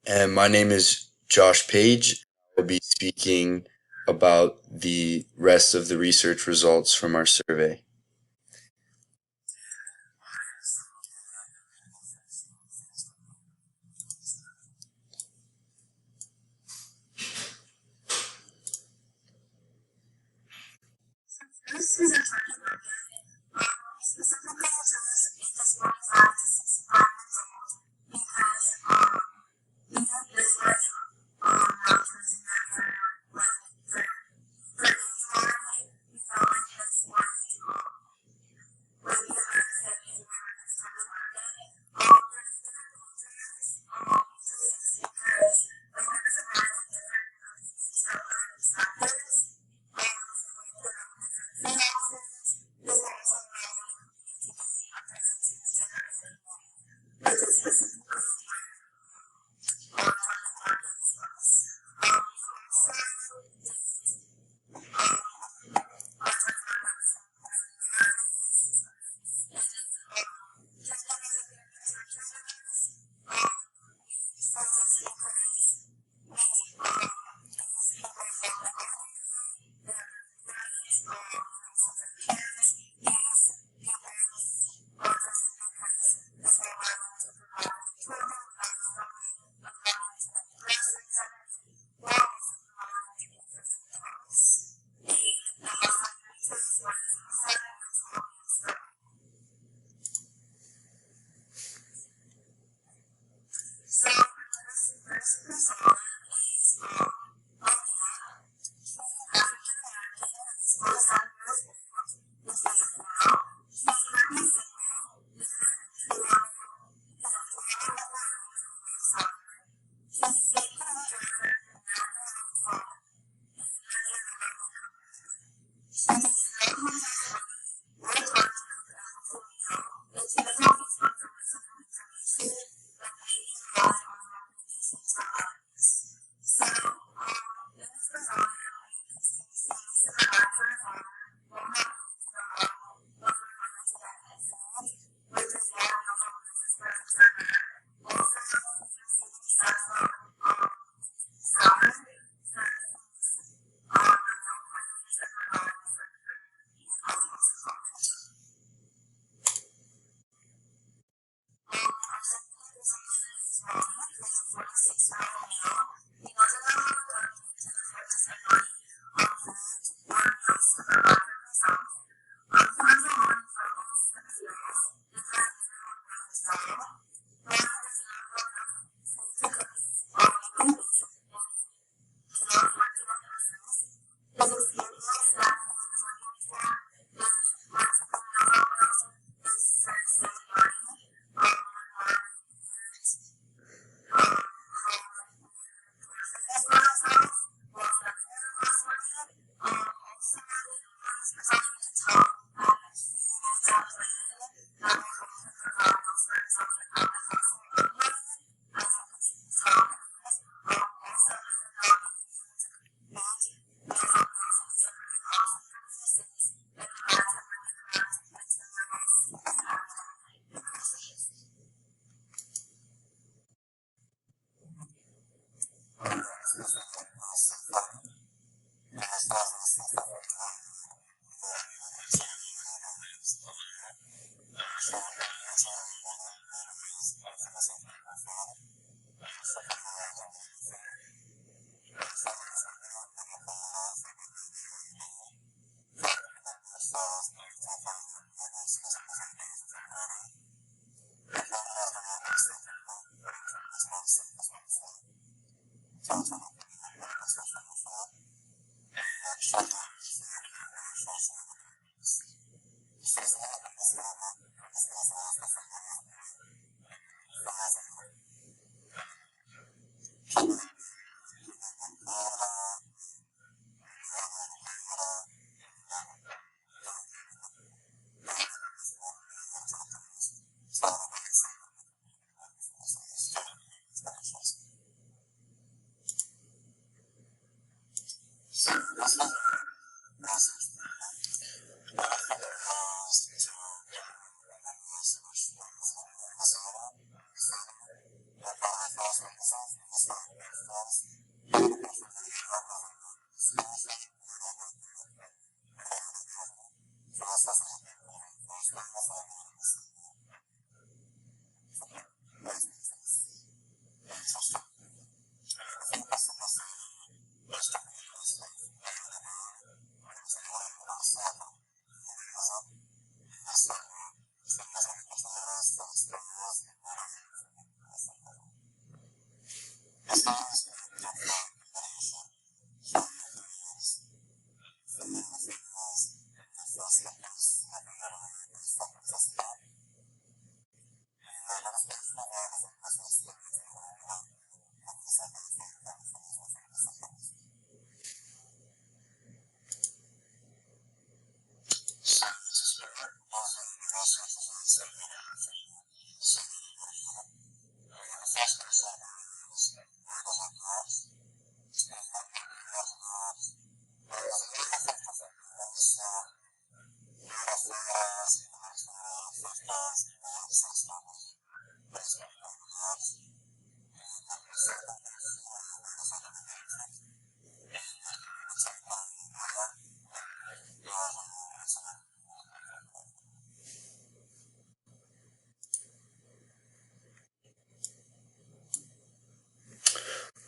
And my name is Josh Page. I will be speaking about the rest of the research results from our survey.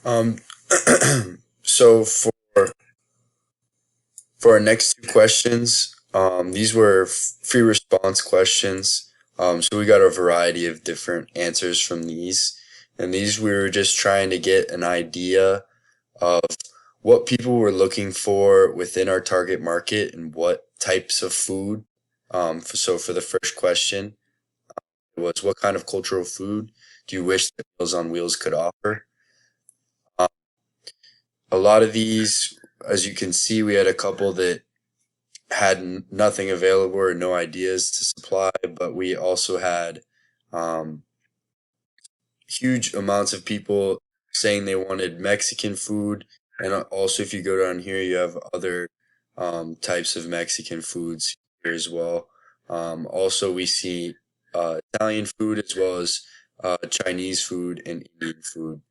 Um, so for our next two questions, these were free response questions. So we got a variety of different answers from these. And these we were just trying to get an idea of what people were looking for within our target market and what types of food. So for the first question was what kind of cultural food do you wish that Meals on Wheels could offer? Um, a lot of these, as you can see, we had a couple that had nothing available or no ideas to supply, but we also had um, huge amounts of people saying they wanted Mexican food. And also, if you go down here, you have other types of Mexican foods here as well. Also, we see Italian food as well as Chinese food and Indian food.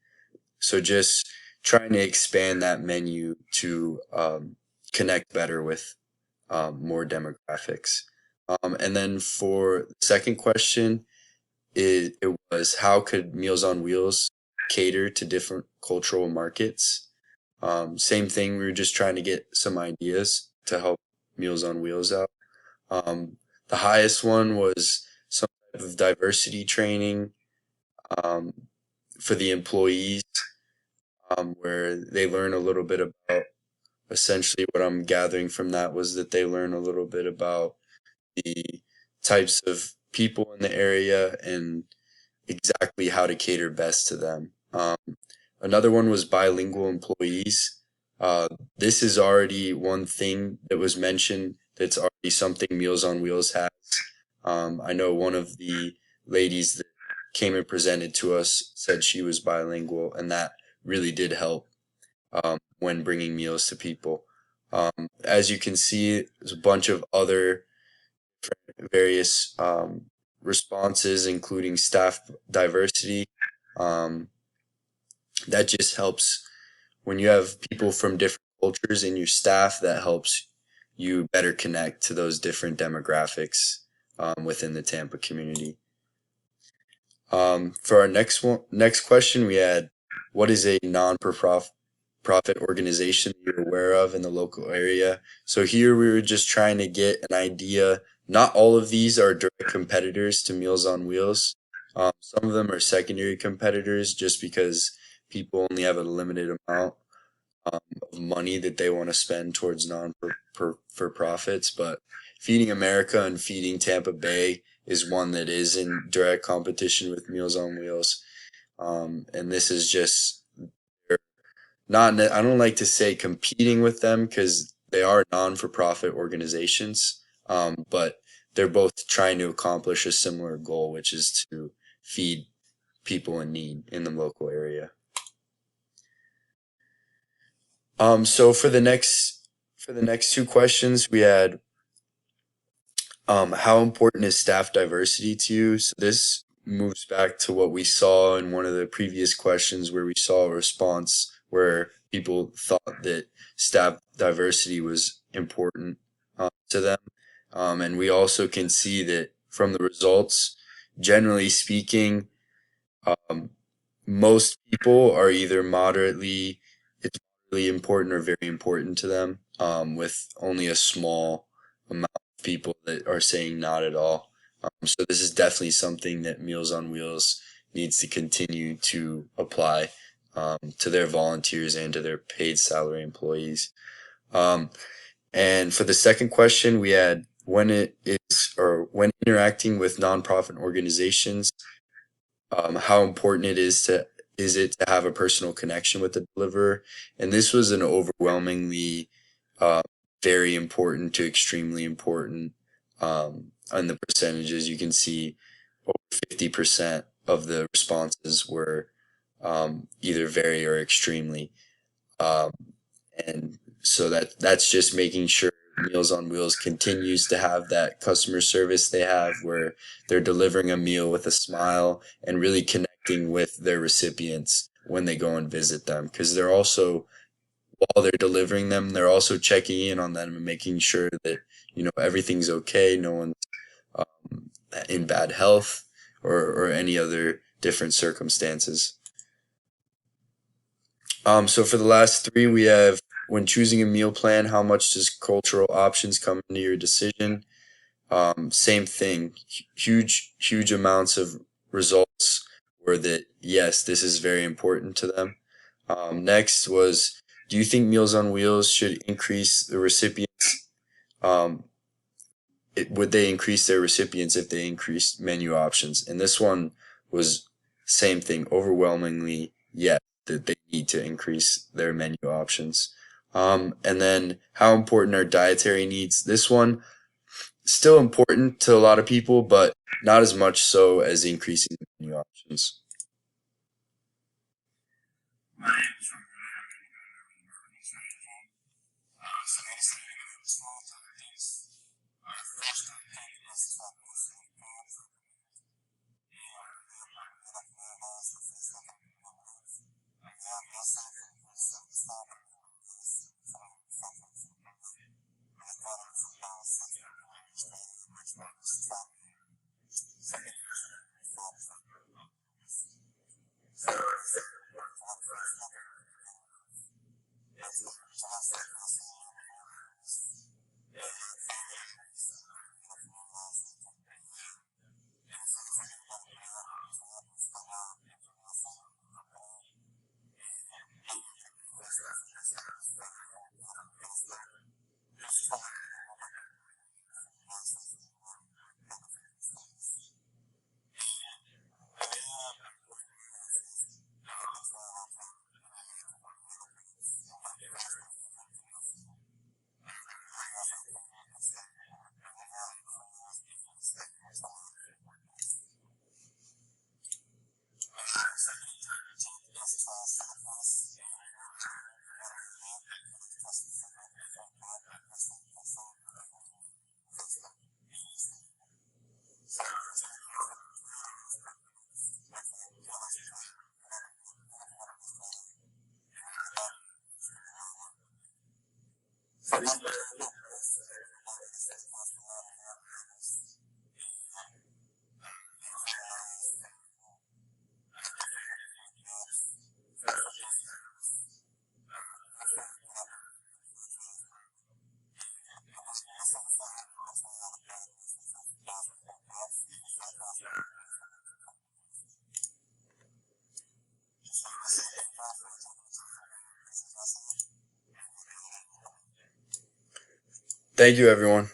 So just trying to expand that menu to connect better with more demographics. And then for the second question, it was how could Meals on Wheels cater to different cultural markets? Same thing, we were just trying to get some ideas to help Meals on Wheels out. Um, the highest one was some type of diversity training um, for the employees, where they learn a little bit about essentially what I'm gathering from that was that they learn a little bit about the types of people in the area and exactly how to cater best to them. Another one was bilingual employees. This is already one thing that was mentioned that's already something Meals on Wheels has. I know one of the ladies that came and presented to us said she was bilingual, and that really did help when bringing meals to people. As you can see, there's a bunch of other various responses, including staff diversity. Um, that just helps when you have people from different cultures in your staff, that helps you better connect to those different demographics within the Tampa community. For our next question, we had, what is a non-profit organization you're aware of in the local area? So here we were just trying to get an idea. Not all of these are direct competitors to Meals on Wheels. Some of them are secondary competitors just because people only have a limited amount of money that they want to spend towards for profits. But Feeding America and Feeding Tampa Bay is one that is in direct competition with Meals on Wheels. And this is just not, I don't like to say competing with them because they are non-for-profit organizations, but they're both trying to accomplish a similar goal, which is to feed people in need in the local area. So for the next two questions, we had how important is staff diversity to you? So this moves back to what we saw in one of the previous questions where we saw a response where people thought that staff diversity was important to them. And we also can see that from the results, generally speaking, um, most people are either it's moderately important or very important to them, with only a small amount of people that are saying not at all. So this is definitely something that Meals on Wheels needs to continue to apply to their volunteers and to their paid salary employees. Um, and for the second question, we had when interacting with nonprofit organizations, how important is it to have a personal connection with the deliverer? And this was an overwhelmingly uh, very important to extremely important. On the percentages, you can see over 50% of the responses were either very or extremely. Um, and so that's just making sure Meals on Wheels continues to have that customer service they have where they're delivering a meal with a smile and really connecting with their recipients when they go and visit them, because they're also, while they're delivering them, they're also checking in on them and making sure that everything's okay, no one's in bad health or any other different circumstances. So for the last three, we have when choosing a meal plan, how much does cultural options come into your decision? Same thing. Huge amounts of results were that yes, this is very important to them. Next was, do you think Meals on Wheels should increase the recipients? Um, would they increase their recipients if they increased menu options? And this one was same thing, overwhelmingly yes, that they need to increase their menu options. And then how important are dietary needs? This one still important to a lot of people, but not as much so as increasing the menu options. Thank you, everyone.